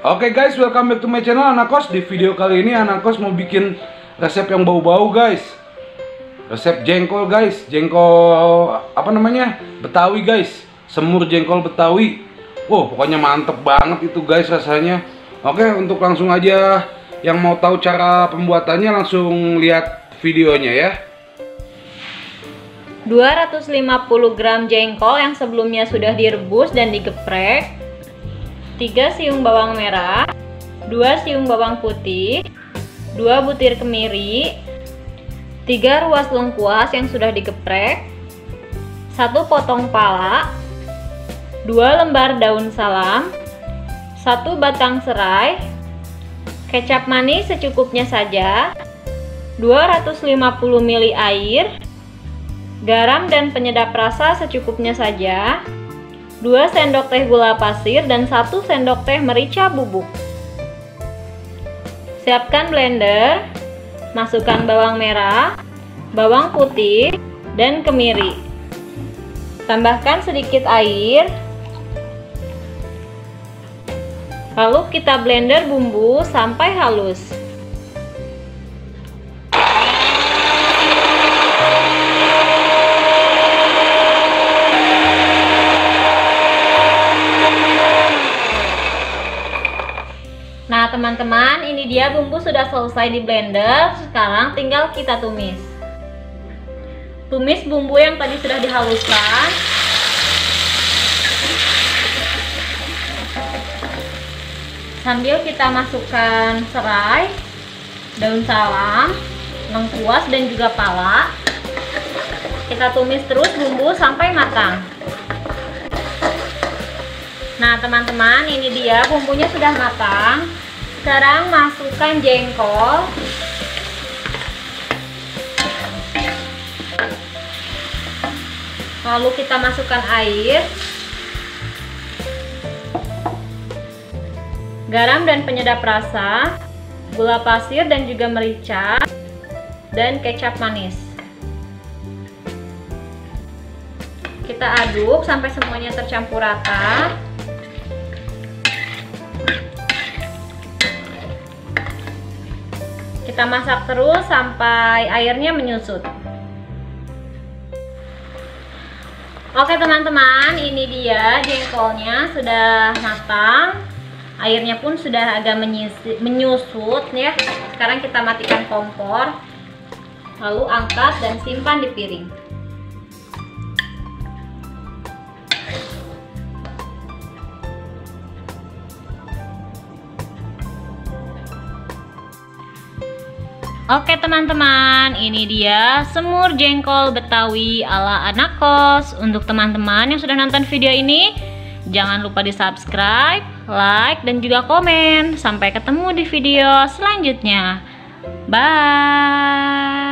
Oke guys, welcome back to my channel Anak Kos. Di video kali ini Anak Kos mau bikin resep yang bau-bau guys. Resep jengkol guys, jengkol apa namanya? Betawi guys. Semur jengkol Betawi. Wow, pokoknya mantep banget itu guys rasanya. Oke, untuk langsung aja yang mau tahu cara pembuatannya langsung lihat videonya ya. 250 gram jengkol yang sebelumnya sudah direbus dan digeprek, 3 siung bawang merah, 2 siung bawang putih, 2 butir kemiri, 3 ruas lengkuas yang sudah digeprek, 1 potong pala, 2 lembar daun salam, 1 batang serai, kecap manis secukupnya saja, 250 ml air, garam dan penyedap rasa secukupnya saja, 2 sendok teh gula pasir dan 1 sendok teh merica bubuk. Siapkan blender, masukkan bawang merah, bawang putih, dan kemiri. Tambahkan sedikit air. Lalu kita blender bumbu sampai halus. Nah teman-teman, ini dia bumbu sudah selesai di blender. Sekarang tinggal kita tumis. Tumis bumbu yang tadi sudah dihaluskan. Sambil kita masukkan serai, daun salam, lengkuas dan juga pala. Kita tumis terus bumbu sampai matang. Nah teman-teman, ini dia bumbunya sudah matang. Sekarang masukkan jengkol. Lalu kita masukkan air, garam dan penyedap rasa, gula pasir dan juga merica, dan kecap manis. Kita aduk sampai semuanya tercampur rata. Kita masak terus sampai airnya menyusut. Oke teman-teman, ini dia jengkolnya sudah matang. Airnya pun sudah agak menyusut ya. Sekarang kita matikan kompor. Lalu angkat dan simpan di piring. Oke teman-teman, ini dia semur jengkol Betawi ala Anak Kos. Untuk teman-teman yang sudah nonton video ini, jangan lupa di subscribe, like, dan juga komen. Sampai ketemu di video selanjutnya. Bye.